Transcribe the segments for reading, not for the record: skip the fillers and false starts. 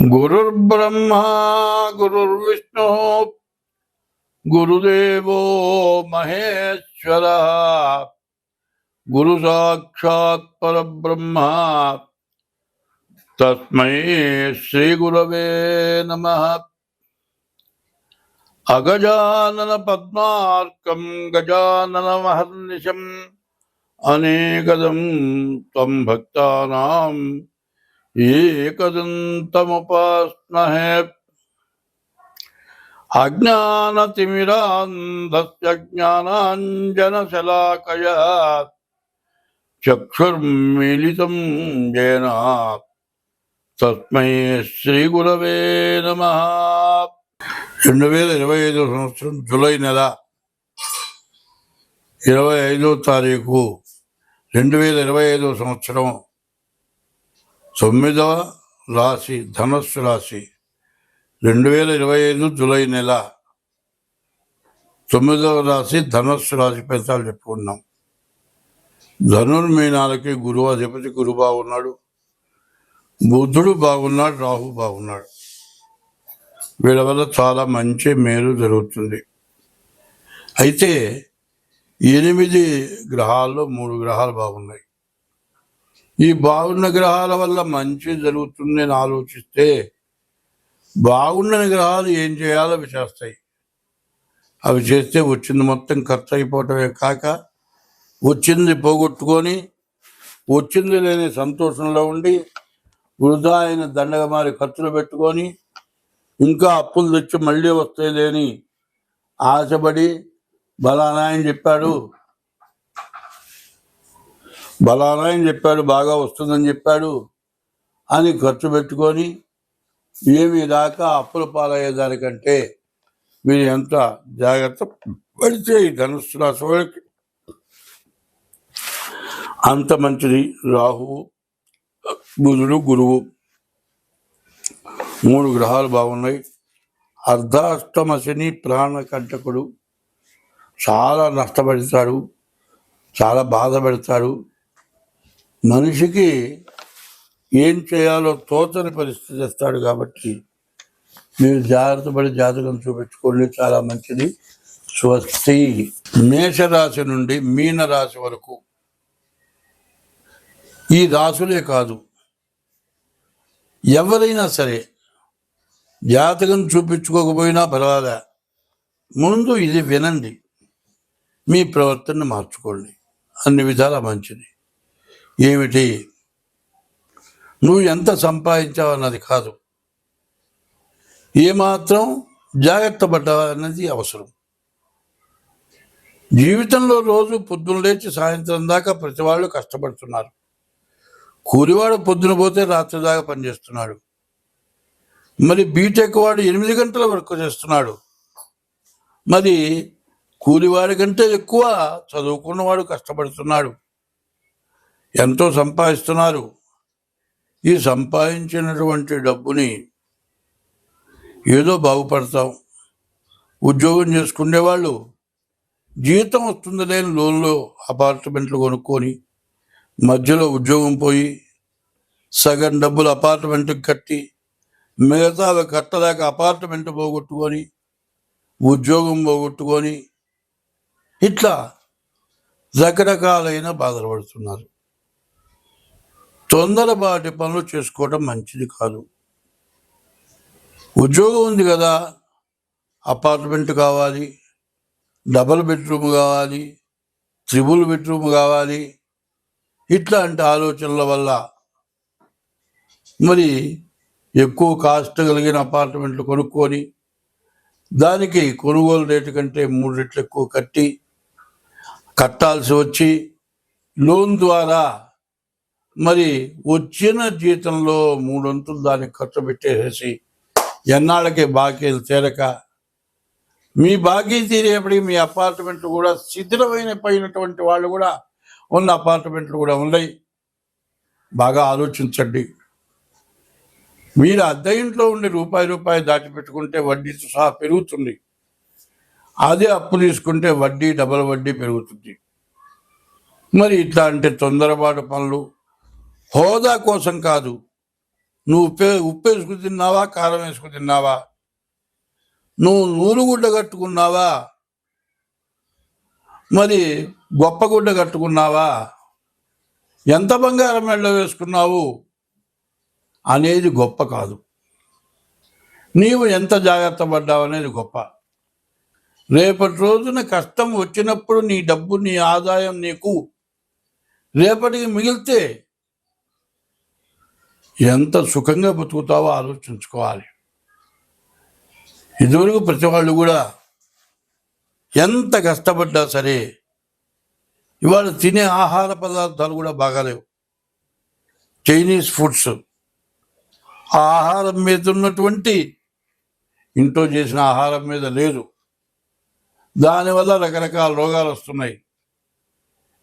गुरुर्ब्रह्मा गुरुर्विष्णु गुरुदेवो महेश्वरः गुरु साक्षात् परब्रह्म तस्मै श्री गुरवे नमः। अगजानन पद्मार्कं गजाननमहर्निशम् अनेकदं त्वं भक्तानां एकदन्तमुपास्महे। अज्ञानतिमिरान्धस्य ज्ञानाञ्जनशलाकया चक्षुर्मीलितं येन तस्मै श्रीगुरवे नमः। 2025 సంవత్సరం జూలై నెల 25వ తారీఖు 2025 సంవత్సరం 9వ రాశి ధనుస్సు రాశి 2025 జూలై నెల 9వ రాశి ధనుస్సు రాశి ఫలితాలు చెప్పుకున్నాం. ధనుర్మీనాలకి గురువు అధిపతి గురు బాగున్నాడు, బుధుడు బాగున్నాడు, రాహు బాగున్నాడు. వీళ్ళ వల్ల చాలా మంచి మేలు జరుగుతుంది. అయితే 8 గ్రహాల్లో 3 గ్రహాలు బాగున్నాయి. ఈ బాగున్న గ్రహాల వల్ల మంచి జరుగుతుంది అని ఆలోచిస్తే బాగుండని గ్రహాలు ఏం చేయాలో అవి చేస్తాయి. అవి చేస్తే వచ్చింది మొత్తం ఖర్చు అయిపోవటమే కాక వచ్చింది పోగొట్టుకొని వచ్చింది లేని సంతోషంలో ఉండి వృధా అయిన దండగ మారి ఖర్చులు పెట్టుకొని ఇంకా అప్పులు తెచ్చి మళ్ళీ వస్తాయి లేని ఆశపడి బలానాయని చెప్పాడు బాగా వస్తుందని చెప్పాడు అని ఖర్చు పెట్టుకొని ఏమీ దాకా అప్పుల పాలయ్యేదానికంటే మీరు ఎంత జాగ్రత్త పడితే ఈ ధనుస్సు రాశి వాళ్ళకి అంత మంచిది. రాహువు, బుధుడు, గురువు 3 గ్రహాలు బాగున్నాయి. అర్ధాష్టమ శని ప్రాణకంటకుడు, చాలా నష్టపడతాడు, చాలా బాధపడతాడు. మనిషికి ఏం చేయాలో తోచని పరిస్థితి తెస్తాడు. కాబట్టి మీరు జాగ్రత్త పడి జాతకం చూపించుకోండి, చాలా మంచిది. స్వస్తి. మేషరాశి నుండి మీనరాశి వరకు ఈ రాశులే కాదు, ఎవరైనా సరే జాతకం చూపించుకోకపోయినా పర్వాలే, ముందు ఇది వినండి, మీ ప్రవర్తనను మార్చుకోండి. అన్ని విధాలా మంచిది. ఏమిటి, నువ్వు ఎంత సంపాదించావు అన్నది కాదు, ఏమాత్రం జాగ్రత్త పడ్డావు అన్నది అవసరం. జీవితంలో రోజు పొద్దున లేచి సాయంత్రం దాకా ప్రతి వాళ్ళు కష్టపడుతున్నారు. కూలివాడు పొద్దున పోతే రాత్రి దాకా పనిచేస్తున్నాడు. మరి బీటెక్ వాడు 8 గంటల వరకు చేస్తున్నాడు. మరి కూలివాడి కంటే ఎక్కువ చదువుకున్నవాడు కష్టపడుతున్నాడు, ఎంతో సంపాదిస్తున్నారు. ఈ సంపాదించినటువంటి డబ్బుని ఏదో బాగుపడతాం. ఉద్యోగం చేసుకునేవాళ్ళు జీతం వస్తుంది లేని లోన్లో అపార్ట్మెంట్లు కొనుక్కొని మధ్యలో ఉద్యోగం పోయి సగం డబ్బులు అపార్ట్మెంట్కి కట్టి మిగతా అవి కట్టలేక అపార్ట్మెంట్ పోగొట్టుకొని ఉద్యోగం పోగొట్టుకొని ఇట్లా రకరకాలైన బాధలు పడుతున్నారు. తొందరపాటి పనులు చేసుకోవడం మంచిది కాదు. ఉద్యోగం ఉంది కదా, అపార్ట్మెంట్ కావాలి, డబుల్ బెడ్రూమ్ కావాలి, ట్రిపుల్ బెడ్రూమ్ కావాలి, ఇట్లాంటి ఆలోచనల వల్ల మరి ఎక్కువ కాస్ట్ కలిగిన అపార్ట్మెంట్లు కొనుక్కొని దానికి కొనుగోలు రేటు కంటే 3 రెట్లు ఎక్కువ కట్టాల్సి వచ్చి లోన్ ద్వారా మరి వచ్చిన జీతంలో 3 వంతులు దానికి ఖర్చు పెట్టేసేసి ఎన్నాళ్ళకి బాకీలు తీరక మీ బాకీ తీరేపటికి మీ అపార్ట్మెంట్లు కూడా శిథిలమైనటువంటి వాళ్ళు కూడా ఉన్న అపార్ట్మెంట్లు కూడా ఉన్నాయి. బాగా ఆలోచించండి. మీరు అద్దె ఇంట్లో ఉండి రూపాయి దాచిపెట్టుకుంటే వడ్డీతో సహా పెరుగుతుంది. అదే అప్పు తీసుకుంటే వడ్డీ డబల్ వడ్డీ పెరుగుతుంది. మరి ఇట్లాంటి తొందరపాటు పనులు హోదా కోసం కాదు, నువ్వు ఉప్పు వేసుకుని తిన్నావా, కారం వేసుకుని తిన్నావా? నువ్వు నూలుగుడ్డ కట్టుకున్నావా, మరి గొప్ప గుడ్డ కట్టుకున్నావా, ఎంత బంగారం మెడలో వేసుకున్నావు అనేది గొప్ప కాదు. నీవు ఎంత జాగ్రత్త పడ్డావు అనేది గొప్ప. రేపటి రోజున కష్టం వచ్చినప్పుడు నీ డబ్బు, నీ ఆదాయం నీకు రేపటికి మిగిలితే ఎంత సుఖంగా బతుకుతావో ఆలోచించుకోవాలి. ఇదివరకు ప్రతి వాళ్ళు కూడా ఎంత కష్టపడ్డా సరే ఇవాళ తినే ఆహార పదార్థాలు కూడా బాగాలేవు. చైనీస్ ఫుడ్స్, ఆ ఆహారం మీద ఉన్నటువంటి ఇంట్లో చేసిన ఆహారం మీద లేదు. దానివల్ల రకరకాల రోగాలు వస్తున్నాయి.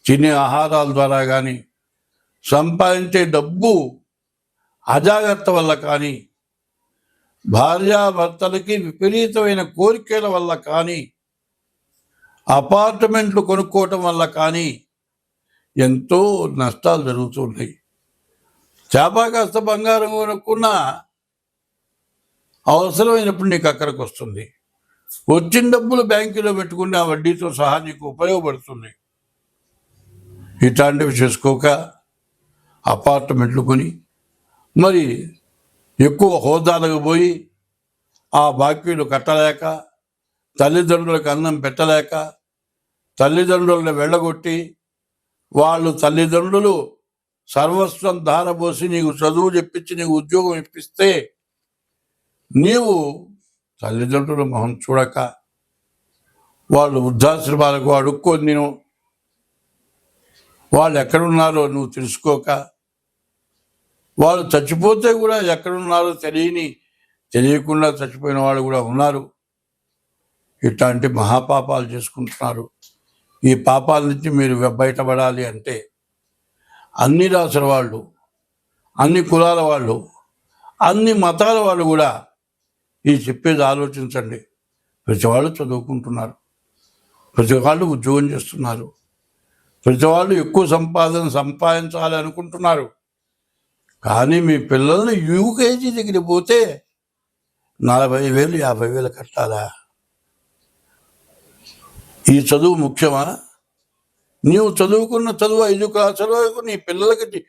తినే ఆహారాల ద్వారా కానీ, సంపాదించే డబ్బు అజాగ్రత్త వల్ల కానీ, భార్యాభర్తలకి విపరీతమైన కోరికల వల్ల కానీ, అపార్ట్మెంట్లు కొనుక్కోవటం వల్ల కానీ ఎంతో నష్టాలు జరుగుతున్నాయి. చేపకాస్త బంగారం కొనుక్కున్నా అవసరమైనప్పుడు నీకు అక్కడికి వస్తుంది. వచ్చిన డబ్బులు బ్యాంకులో పెట్టుకుని ఆ వడ్డీతో సహా నీకు ఉపయోగపడుతుంది. ఇట్లాంటివి చేసుకోక అపార్ట్మెంట్లు కొని మరి ఎక్కువ హోదాలకు పోయి ఆ బాకీలు కట్టలేక, తల్లిదండ్రులకు అన్నం పెట్టలేక, తల్లిదండ్రులను వెళ్ళగొట్టి, వాళ్ళు తల్లిదండ్రులు సర్వస్వం ధారపోసి నీకు చదువు చెప్పించి నీకు ఉద్యోగం ఇప్పిస్తే నీవు తల్లిదండ్రుల మొహం చూడక, వాళ్ళు వృద్ధాశ్రమాలకు అడుక్కొని నేను వాళ్ళు ఎక్కడున్నారో నువ్వు తెలుసుకోక, వాళ్ళు చచ్చిపోతే కూడా ఎక్కడున్నారో తెలియకుండా చచ్చిపోయిన వాళ్ళు కూడా ఉన్నారు. ఇట్లాంటి మహాపాపాలు చేసుకుంటున్నారు. ఈ పాపాల నుంచి మీరు బయటపడాలి అంటే అన్ని రాసుల వాళ్ళు, అన్ని కులాల వాళ్ళు, అన్ని మతాల వాళ్ళు కూడా ఈ చెప్పేది ఆలోచించండి. ప్రతి వాళ్ళు చదువుకుంటున్నారు, ప్రతి వాళ్ళు ఉద్యోగం చేస్తున్నారు, ప్రతి వాళ్ళు ఎక్కువ సంపాదించాలి అనుకుంటున్నారు. కానీ మీ పిల్లల్ని యూకేజీ దగ్గర పోతే 40,000 50,000 కట్టాలా? ఈ చదువు ముఖ్యమా? నీవు చదువుకున్న చదువు 5 క్లాసుల వరకు నీ పిల్లలకి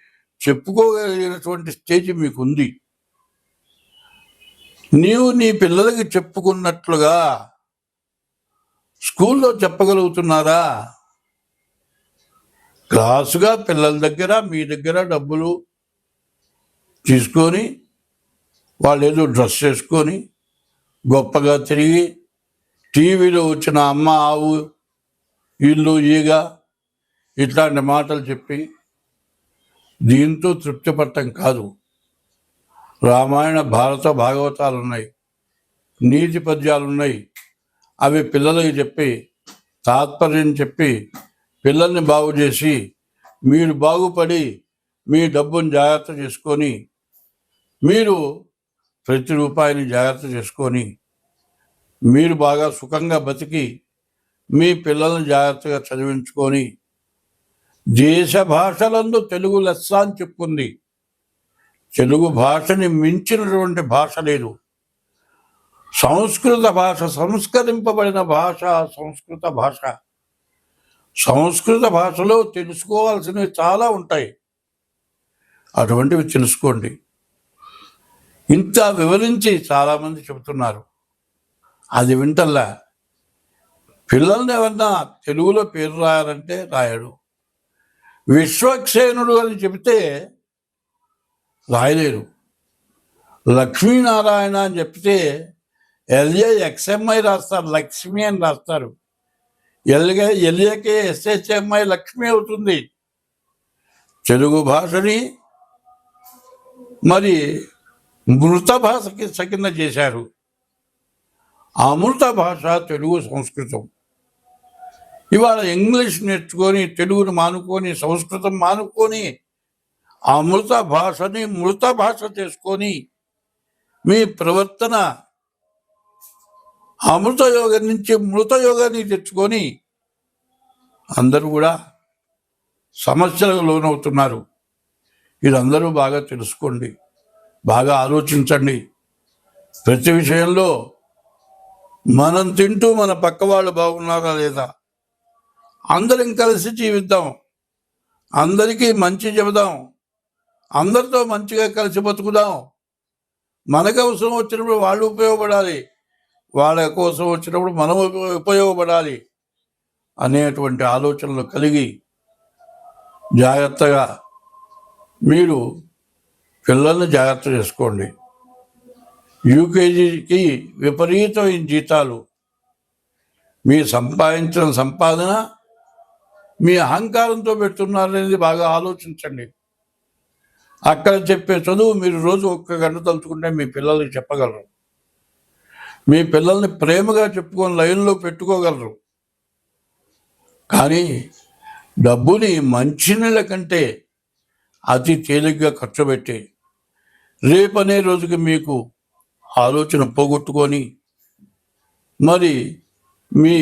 చెప్పుకోగలిగినటువంటి స్టేజ్ మీకుంది. నీవు నీ పిల్లలకి చెప్పుకున్నట్లుగా స్కూల్లో చెప్పగలుగుతున్నారా? క్లాసుగా పిల్లల దగ్గర మీ దగ్గర డబ్బులు తీసుకొని వాళ్ళు ఏదో డ్రెస్ చేసుకొని గొప్పగా తిరిగి టీవీలో వచ్చిన అమ్మ ఆవు ఇల్లు ఈగ ఇట్లాంటి మాటలు చెప్పి దీంతో తృప్తి పట్టం కాదు. రామాయణ భారత భాగవతాలు ఉన్నాయి, నీతి పద్యాలు ఉన్నాయి. అవి పిల్లలకి చెప్పి తాత్పర్యం చెప్పి పిల్లల్ని బాగు చేసి మీరు బాగుపడి మీ డబ్బుని జాగ్రత్త చేసుకొని, మీరు ప్రతి రూపాయిని జాగ్రత్త చేసుకొని మీరు బాగా సుఖంగా బతికి మీ పిల్లల్ని జాగ్రత్తగా చదివించుకొని, దేశ భాషలందు తెలుగు లెస్స అని చెప్పుకుంది. తెలుగు భాషని మించినటువంటి భాష లేదు. సంస్కృత భాష, సంస్కరింపబడిన భాష సంస్కృత భాష. సంస్కృత భాషలో తెలుసుకోవాల్సినవి చాలా ఉంటాయి, అటువంటివి తెలుసుకోండి. ఇంత వివరించి చాలామంది చెబుతున్నారు, అది వింటల్లా. పిల్లల్ని ఏమన్నా తెలుగులో పేరు రాయాలంటే రాయడు. విశ్వక్సేనుడు అని చెబితే రాయలేరు. లక్ష్మీనారాయణ అని చెప్తే LAXMI రాస్తారు, లక్ష్మి అని రాస్తారు. LAKSHMI లక్ష్మి అవుతుంది. తెలుగు భాషని మరి మృత భాషకి సకిన చేశారు. అమృత భాష తెలుగు సంస్కృతం. ఇవాళ ఇంగ్లీష్ నేర్చుకొని తెలుగును మానుకొని సంస్కృతం మానుకొని అమృత భాషని మృత భాష చేసుకొని మీ ప్రవర్తన అమృత యోగం నుంచి మృత యోగాన్ని తెచ్చుకొని అందరూ కూడా సమస్యలకు లోనవుతున్నారు. ఇదందరూ బాగా తెలుసుకోండి. బాగా ఆలోచించండి. ప్రతి విషయంలో మనం తింటూ మన పక్క వాళ్ళు బాగున్నారా లేదా, అందరం కలిసి జీవిద్దాం, అందరికీ మంచి చెబుదాం, అందరితో మంచిగా కలిసి బతుకుదాం. మనకు అవసరం వచ్చినప్పుడు వాళ్ళు ఉపయోగపడాలి, వాళ్ళ కోసం వచ్చినప్పుడు మనం ఉపయోగపడాలి అనేటువంటి ఆలోచనలు కలిగి జాగ్రత్తగా మీరు పిల్లల్ని జాగ్రత్త చేసుకోండి. యూకేజీకి విపరీతమైన జీతాలు, మీ సంపాదించిన సంపాదన మీ అహంకారంతో పెడుతున్నారనేది బాగా ఆలోచించండి. అక్కడ చెప్పే చదువు మీరు రోజు 1 గంట తలుచుకుంటే మీ పిల్లలకి చెప్పగలరు. మీ పిల్లల్ని ప్రేమగా చెప్పుకొని లైన్లో పెట్టుకోగలరు. కానీ డబ్బుని మంచినీళ్ళ కంటే అతి తేలిగ్గా ఖర్చు పెట్టి రేపనే రోజుకి మీకు ఆలోచన పోగొట్టుకొని మరి మీ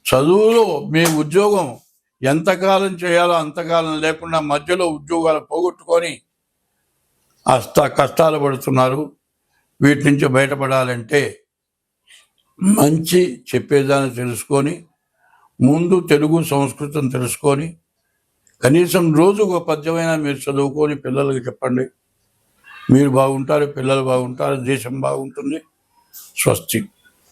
చదువులో మీ ఉద్యోగం ఎంతకాలం చేయాలో అంతకాలం లేకుండా మధ్యలో ఉద్యోగాలు పోగొట్టుకొని కష్టాలు పడుతున్నారు. వీటి నుంచి బయటపడాలంటే మంచి చెప్పేదాన్ని తెలుసుకొని, ముందు తెలుగు సంస్కృతం తెలుసుకొని, కనీసం రోజు ఒక పద్యమైనా మీరు చదువుకొని పిల్లలకి చెప్పండి. మీరు బాగుంటారు, పిల్లలు బాగుంటారు, దేశం బాగుంటుంది. స్వస్తి.